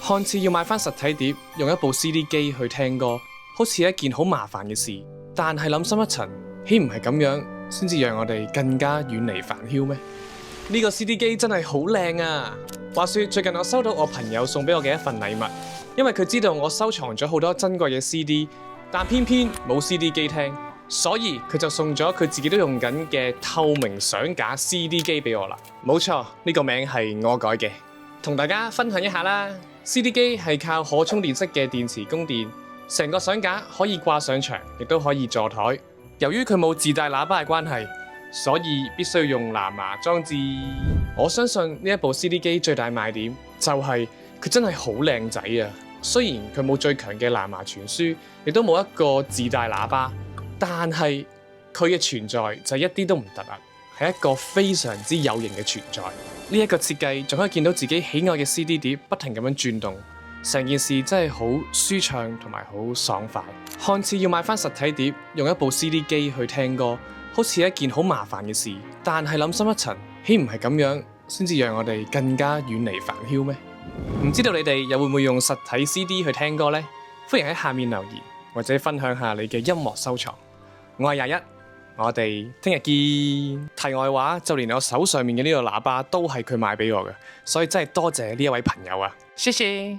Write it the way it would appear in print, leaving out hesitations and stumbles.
看似要買返實體碟，用一部 CD 機去聽歌，好似一件好麻煩嘅事。但係諗深一層，豈唔係咁樣先至讓我哋更加遠離煩囂咩？呢個 CD 機真係好靚啊！話說最近我收到我朋友送俾我嘅一份禮物，因為佢知道我收藏咗好多珍貴嘅 CD， 但偏偏冇 CD 機聽，所以佢就送咗佢自己都用緊嘅透明相架 CD 機俾我啦。冇錯，呢個名係我改嘅，同大家分享一下啦。CD 機係靠可充電式嘅電池供電，成個相架可以掛上牆，亦都可以座台。由於佢冇自帶喇叭嘅關係，所以必須要用藍牙裝置。我相信呢一部 CD 機最大賣點就係佢真係好靚仔啊！雖然佢冇最強嘅藍牙傳輸，亦都冇一個自帶喇叭，但係佢嘅存在就一啲都唔突兀，係一個非常之有型嘅存在。呢一個設計仲可以見到自己喜愛嘅 CD 碟不停咁樣轉動，成件事真係好舒暢同埋好爽快。看似要買返實體碟，用一部 CD 機去聽歌，好似一件好麻煩嘅事。但係諗深一層，豈唔係咁樣先至讓我哋更加遠離煩囂咩？唔知道你哋又會唔會用實體 CD 去聽歌呢？歡迎喺下面留言或者分享下你嘅音樂收藏。我係21，我哋聽日見。題外話，就連我手上面嘅呢個喇叭都係佢買俾我嘅，所以真係多謝呢一位朋友啊！謝謝。